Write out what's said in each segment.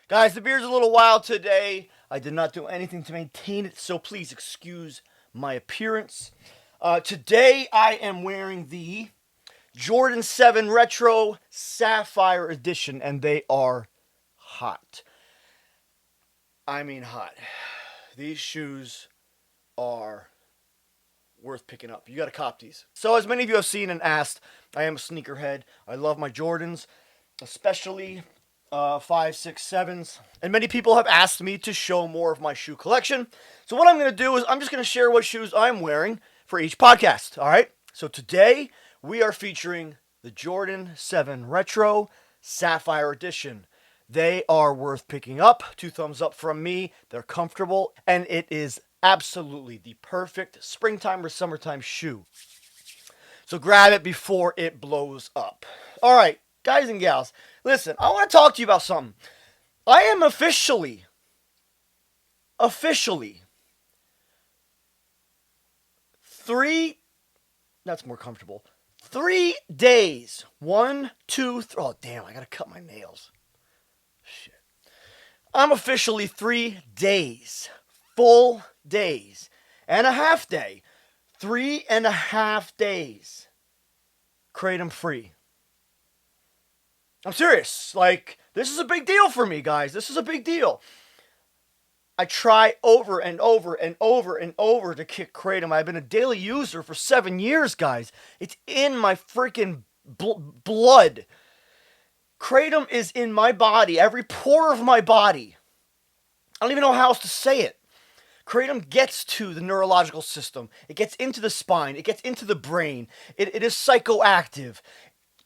Guys, the beard's a little wild today. I did not do anything to maintain it, so please excuse my appearance. Today I am wearing the Jordan 7 Retro Sapphire Edition, and they are hot. I mean hot. These shoes are worth picking up. You gotta cop these. So as many of you have seen and asked, I am a sneakerhead. I love my Jordans, especially 5, 6, 7s. And many people have asked me to show more of my shoe collection. So what I'm going to do is I'm just going to share what shoes I'm wearing for each podcast. All right. So today we are featuring the Jordan 7 Retro Sapphire Edition. They are worth picking up. 2 thumbs up from me. They're comfortable, and it is absolutely the perfect springtime or summertime shoe. So grab it before it blows up. All right, guys and gals, listen, I want to talk to you about something. I am officially 3, that's more comfortable, 3 days, 1, 2, 3, oh damn, I got to cut my nails. Shit. I'm officially 3 days, full days, and a half day, 3.5 days, kratom free. I'm serious. Like, this is a big deal for me, guys. This is a big deal. I try over and over and over and over to kick kratom. I've been a daily user for 7 years, guys. It's in my freaking blood. Kratom is in my body, every pore of my body. I don't even know how else to say it. Kratom gets to the neurological system. It gets into the spine. It gets into the brain. It is psychoactive.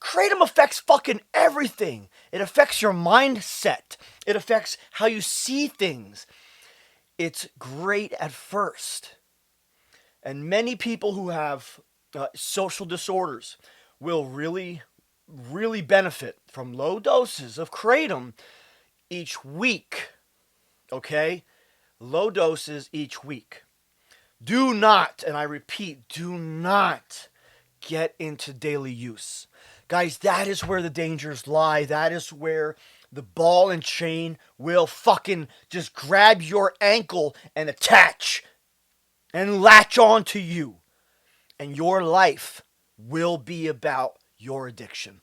Kratom affects fucking everything. It affects your mindset. It affects how you see things. It's great at first. And many people who have social disorders will really, really benefit from low doses of kratom each week. Okay? Low doses each week. Do not, and I repeat, do not get into daily use. Guys, that is where the dangers lie. That is where the ball and chain will fucking just grab your ankle and attach and latch on to you. And your life will be about your addiction.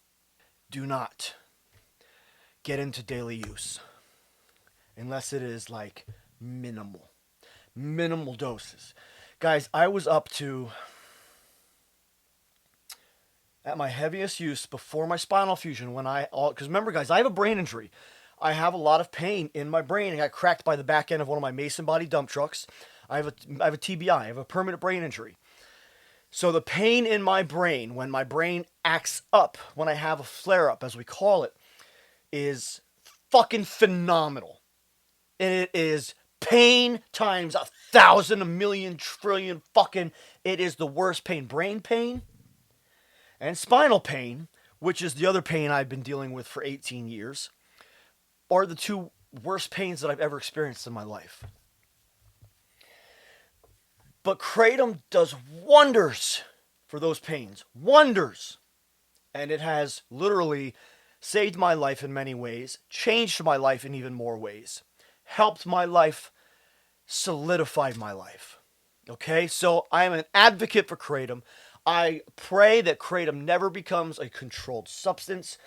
Do not get into daily use unless it is like minimal doses. Guys, I was up to, at my heaviest use before my spinal fusion, because remember guys, I have a brain injury. I have a lot of pain in my brain. I got cracked by the back end of one of my Mason body dump trucks. I have a TBI. I have a permanent brain injury. So the pain in my brain, when my brain acts up, when I have a flare up, as we call it, is fucking phenomenal. And it is pain times 1,000, 1,000,000, trillion fucking, it is the worst pain. Brain pain and spinal pain, which is the other pain I've been dealing with for 18 years, are the 2 worst pains that I've ever experienced in my life. But kratom does wonders for those pains. Wonders. And it has literally saved my life in many ways, changed my life in even more ways, helped my life, solidified my life. Okay? So I am an advocate for kratom. I pray that kratom never becomes a controlled substance.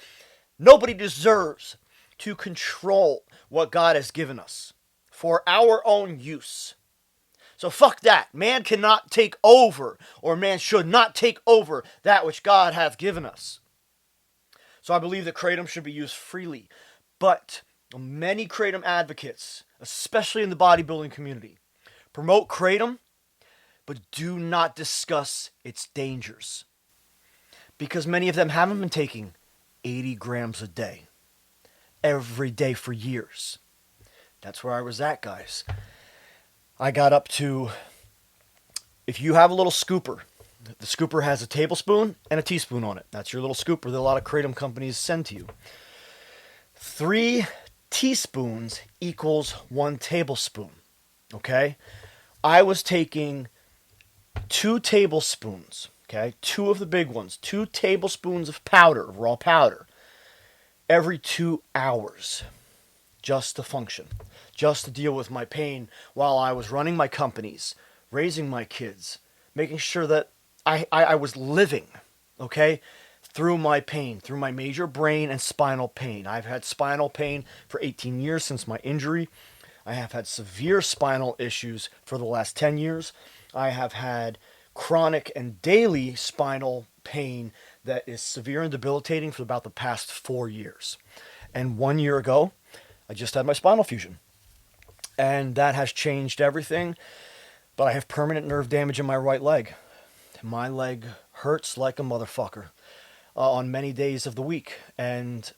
Nobody deserves to control what God has given us for our own use. So fuck that. Man cannot take over, or man should not take over that which God hath given us. So I believe that kratom should be used freely. But many kratom advocates, especially in the bodybuilding community, promote kratom, but do not discuss its dangers. Because many of them haven't been taking 80 grams a day, every day for years. That's where I was at, guys. I got up to, if you have a little scooper, the scooper has a tablespoon and a teaspoon on it. That's your little scooper that a lot of kratom companies send to you. 3 teaspoons equals 1 tablespoon. Okay? I was taking 2 tablespoons, okay? 2 of the big ones. 2 tablespoons of powder, raw powder, every 2 hours. just to function, just to deal with my pain while I was running my companies, raising my kids, making sure that I was living, okay, through my pain, through my major brain and spinal pain. I've had spinal pain for 18 years since my injury. I have had severe spinal issues for the last 10 years. I have had chronic and daily spinal pain that is severe and debilitating for about the past 4 years. And 1 year ago, I just had my spinal fusion. And that has changed everything. But I have permanent nerve damage in my right leg. My leg hurts like a motherfucker on many days of the week. And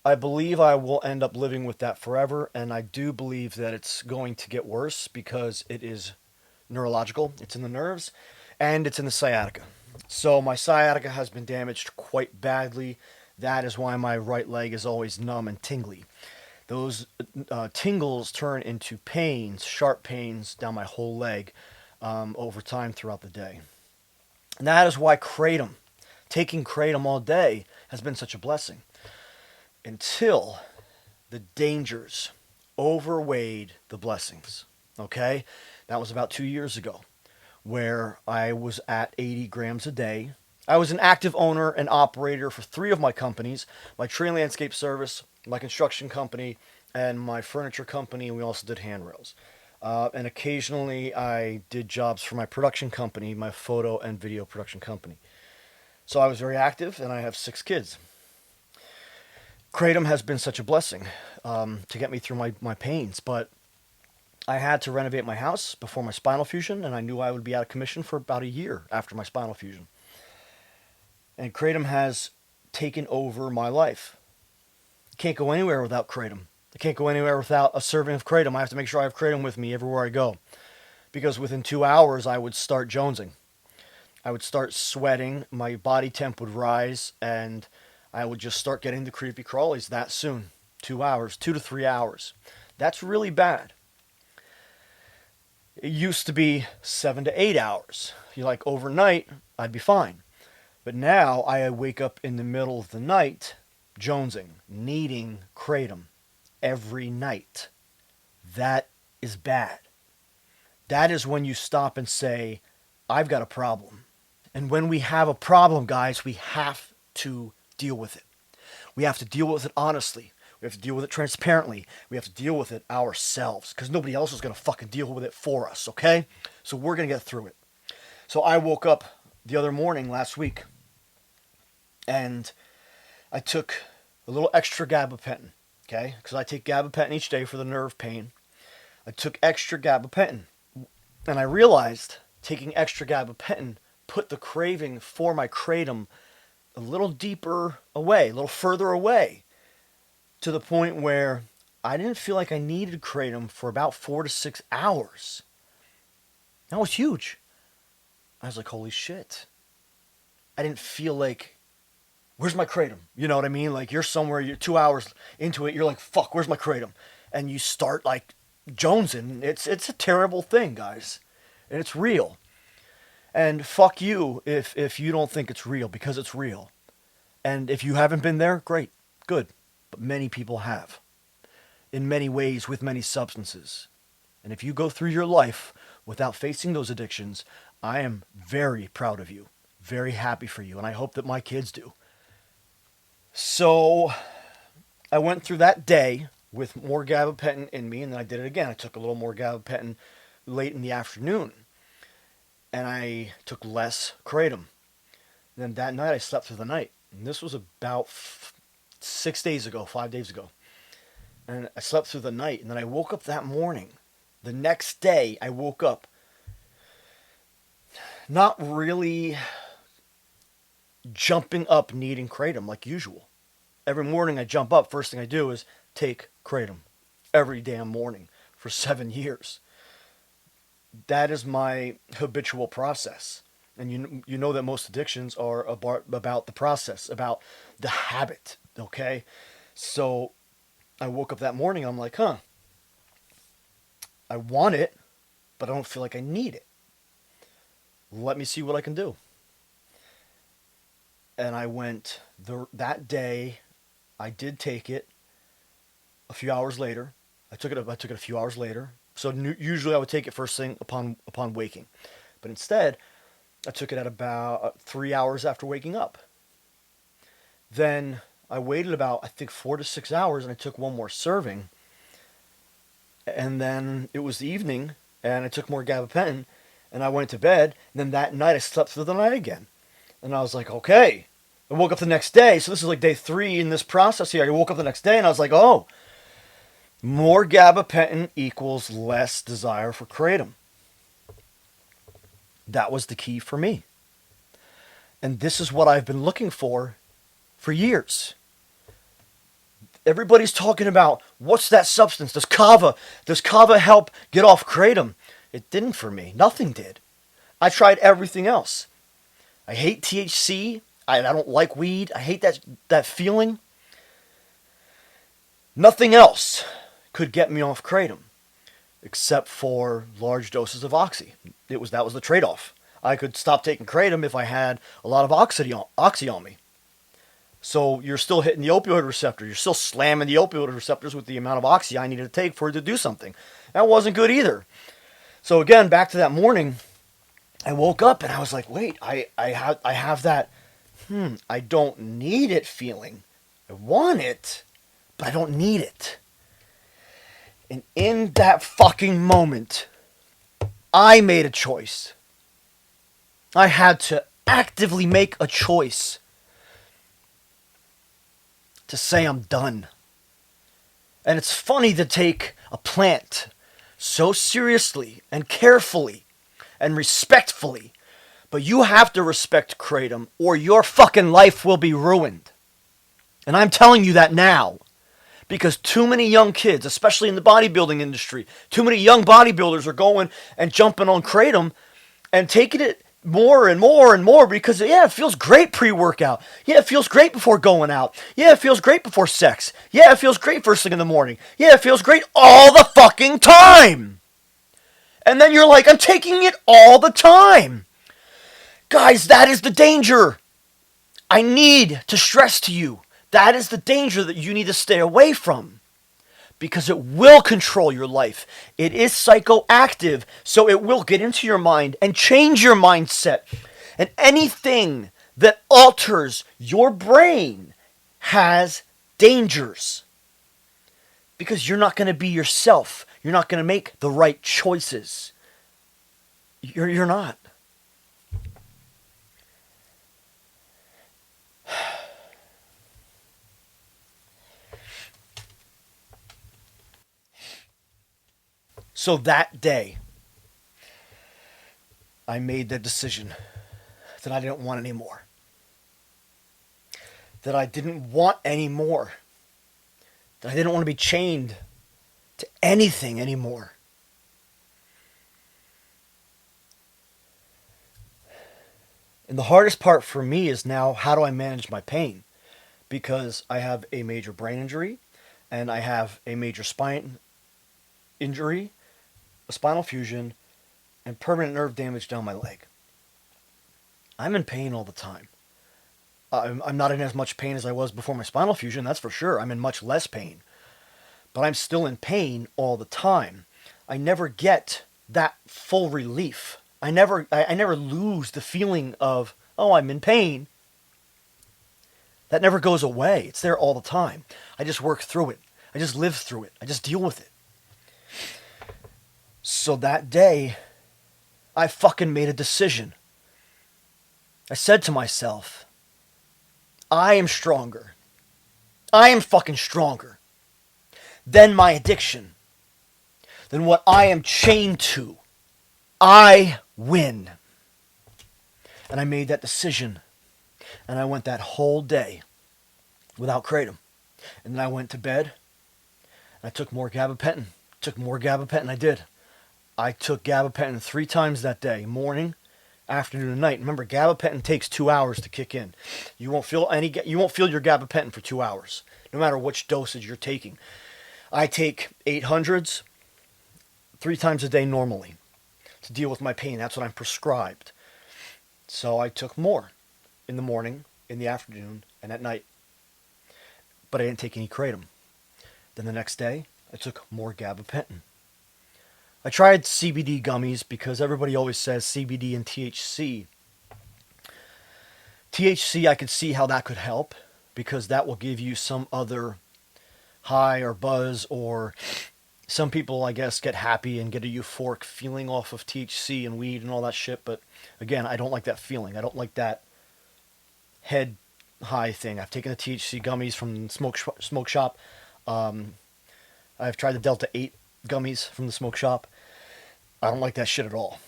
I believe I will end up living with that forever, and I do believe that it's going to get worse because it is neurological. It's in the nerves, and it's in the sciatica. So my sciatica has been damaged quite badly. That is why my right leg is always numb and tingly. Those tingles turn into pains, sharp pains down my whole leg over time throughout the day. And that is why Kratom, taking Kratom all day, has been such a blessing. Until the dangers overweighed the blessings. Okay? That was about 2 years ago, where I was at 80 grams a day. I was an active owner and operator for 3 of my companies, my tree and landscape service, my construction company, and my furniture company. We also did handrails. And occasionally I did jobs for my production company, my photo and video production company. So I was very active, and I have 6 kids. Kratom has been such a blessing to get me through my pains, but I had to renovate my house before my spinal fusion, and I knew I would be out of commission for about a year after my spinal fusion. And Kratom has taken over my life. I can't go anywhere without Kratom. I can't go anywhere without a serving of Kratom. I have to make sure I have Kratom with me everywhere I go. Because within 2 hours, I would start jonesing. I would start sweating, my body temp would rise, and I would just start getting the creepy crawlies that soon. 2 hours, 2 to 3 hours. That's really bad. It used to be 7 to 8 hours. You like overnight, I'd be fine. But now I wake up in the middle of the night, jonesing, needing Kratom every night. That is bad. That is when you stop and say, I've got a problem. And when we have a problem, guys, we have to deal with it. We have to deal with it honestly. We have to deal with it transparently. We have to deal with it ourselves, because nobody else is going to fucking deal with it for us, okay? So we're going to get through it. So I woke up the other morning last week, and I took a little extra gabapentin, okay? Because I take gabapentin each day for the nerve pain. I took extra gabapentin, and I realized taking extra gabapentin put the craving for my Kratom a little deeper away, a little further away, to the point where I didn't feel like I needed Kratom for about 4 to 6 hours. That was huge. I was like, holy shit. I didn't feel like, where's my Kratom? You know what I mean? Like, you're somewhere, you're 2 hours into it, you're like, fuck, where's my Kratom? And you start, like, jonesing. It's a terrible thing, guys. And it's real. And fuck you if you don't think it's real, because it's real. And if you haven't been there, great, good. But many people have. In many ways, with many substances. And if you go through your life without facing those addictions, I am very proud of you. Very happy for you. And I hope that my kids do. So I went through that day with more gabapentin in me, and then I did it again. I took a little more gabapentin late in the afternoon. And I took less Kratom. Then that night I slept through the night. And this was about 6 days ago, 5 days ago. And I slept through the night. And then I woke up that morning. The next day I woke up not really jumping up needing Kratom like usual. Every morning I jump up. First thing I do is take Kratom. Every damn morning for 7 years. That is my habitual process. And you know that most addictions are about the process, about the habit, okay? So I woke up that morning and I'm like, I want it, but I don't feel like I need it. Let me see what I can do. And I went that day. I did take it a few hours later. I took it a few hours later. So usually I would take it first thing upon waking, but instead I took it at about 3 hours after waking up. Then I waited about, I think, 4 to 6 hours, and I took one more serving. And then it was the evening, and I took more gabapentin, and I went to bed. And then that night I slept through the night again, and I was like, okay. I woke up the next day, so this is like day 3 in this process here. I woke up the next day, and I was like, oh, more gabapentin equals less desire for kratom. That was the key for me. And this is what I've been looking for years. Everybody's talking about, what's that substance? Does kava help get off kratom? It didn't for me. Nothing did. I tried everything else. I hate THC. I don't like weed. I hate that feeling. Nothing else could get me off kratom except for large doses of oxy. That was the trade-off. I could stop taking kratom if I had a lot of oxy on me. So you're still hitting the opioid receptor. You're still slamming the opioid receptors with the amount of oxy I needed to take for it to do something. That wasn't good either. So again, back to that morning, I woke up and I was like, wait, I have that, I don't need it feeling. I want it, but I don't need it. And in that fucking moment, I made a choice. I had to actively make a choice to say I'm done. And it's funny to take a plant so seriously and carefully and respectfully, but you have to respect kratom or your fucking life will be ruined. And I'm telling you that now. Because too many young kids, especially in the bodybuilding industry, too many young bodybuilders are going and jumping on kratom and taking it more and more and more because, yeah, it feels great pre-workout. Yeah, it feels great before going out. Yeah, it feels great before sex. Yeah, it feels great first thing in the morning. Yeah, it feels great all the fucking time. And then you're like, I'm taking it all the time. Guys, that is the danger. I need to stress to you. That is the danger that you need to stay away from. Because it will control your life. It is psychoactive, so it will get into your mind and change your mindset. And anything that alters your brain has dangers. Because you're not going to be yourself. You're not going to make the right choices. You're not. So that day, I made the decision that I didn't want any more. That I didn't want any more. That I didn't want to be chained to anything anymore. And the hardest part for me is now, how do I manage my pain? Because I have a major brain injury and I have a major spine injury, a spinal fusion, and permanent nerve damage down my leg. I'm in pain all the time. I'm not in as much pain as I was before my spinal fusion, that's for sure. I'm in much less pain. But I'm still in pain all the time. I never get that full relief. I never lose the feeling of, oh, I'm in pain. That never goes away. It's there all the time. I just work through it. I just live through it. I just deal with it. So that day, I fucking made a decision. I said to myself, I am stronger. I am fucking stronger than my addiction, than what I am chained to. I win. And I made that decision. And I went that whole day without kratom. And then I went to bed. And I took more gabapentin. I did. I took gabapentin 3 times that day. Morning, afternoon, and night. Remember, gabapentin takes 2 hours to kick in. You won't feel your gabapentin for 2 hours, no matter which dosage you're taking. I take 800s 3 times a day normally to deal with my pain. That's what I'm prescribed. So I took more in the morning, in the afternoon and at night. But I didn't take any kratom. Then the next day, I took more gabapentin. I tried CBD gummies because everybody always says CBD and THC. THC, I could see how that could help because that will give you some other high or buzz, or some people, I guess, get happy and get a euphoric feeling off of THC and weed and all that shit. But again, I don't like that feeling. I don't like that head high thing. I've taken the THC gummies from the smoke shop. I've tried the Delta 8 gummies from the smoke shop. I don't like that shit at all.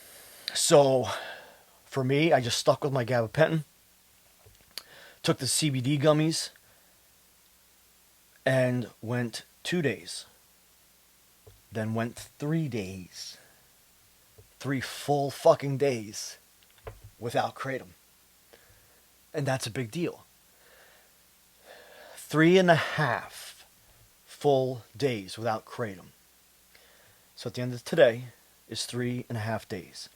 So for me, I just stuck with my gabapentin. Took the CBD gummies and went 2 days. Then went 3 days. 3 full fucking days without kratom. And that's a big deal. 3.5 full days without kratom. So at the end of today is 3.5 days.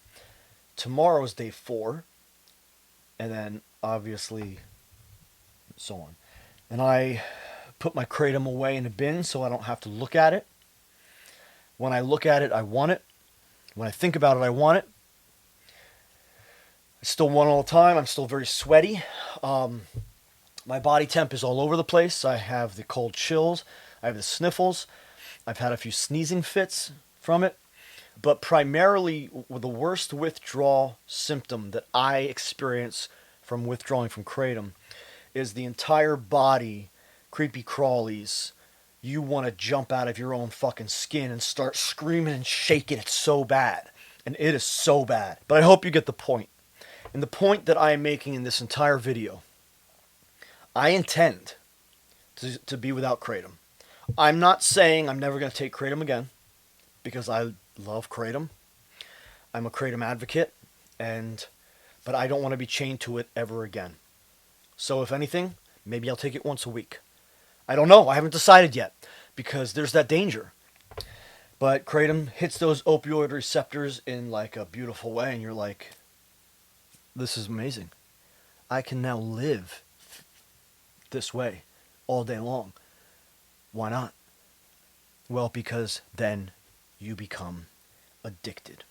Tomorrow is day 4. And then obviously so on. And I put my kratom away in a bin so I don't have to look at it. When I look at it, I want it. When I think about it, I want it. I still want it all the time. I'm still very sweaty. My body temp is all over the place. I have the cold chills. I have the sniffles. I've had a few sneezing fits from it. But primarily, the worst withdrawal symptom that I experience from withdrawing from kratom is the entire body, creepy crawlies. You want to jump out of your own fucking skin and start screaming and shaking. It's so bad. And it is so bad. But I hope you get the point. And the point that I am making in this entire video, I intend to be without kratom. I'm not saying I'm never going to take kratom again, because I love kratom. I'm a kratom advocate, but I don't want to be chained to it ever again. So if anything, maybe I'll take it once a week. I don't know. I haven't decided yet, because there's that danger. But kratom hits those opioid receptors in like a beautiful way, and you're like, this is amazing. I can now live this way all day long. Why not? Well, because then you become addicted.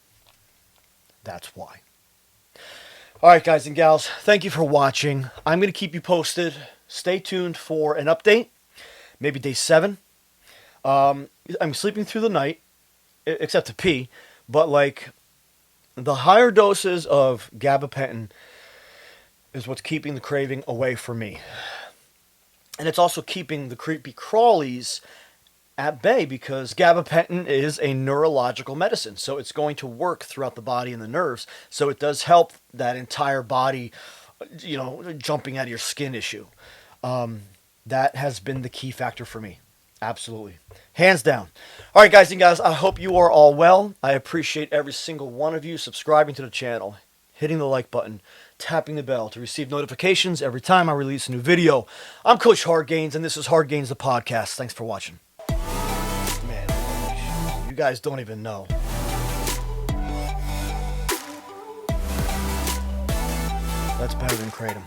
That's why. All right, guys and gals, thank you for watching. I'm going to keep you posted. Stay tuned for an update, maybe day 7. I'm sleeping through the night, except to pee, but like the higher doses of gabapentin is what's keeping the craving away from me. And it's also keeping the creepy crawlies at bay, because gabapentin is a neurological medicine. So it's going to work throughout the body and the nerves. So it does help that entire body, jumping out of your skin issue. That has been the key factor for me. Absolutely. Hands down. All right, guys and gals, I hope you are all well. I appreciate every single one of you subscribing to the channel, hitting the like button, tapping the bell to receive notifications every time I release a new video. I'm Coach Hard Gains, and this is Hard Gains, the podcast. Thanks for watching. Man, you guys don't even know. That's better than kratom.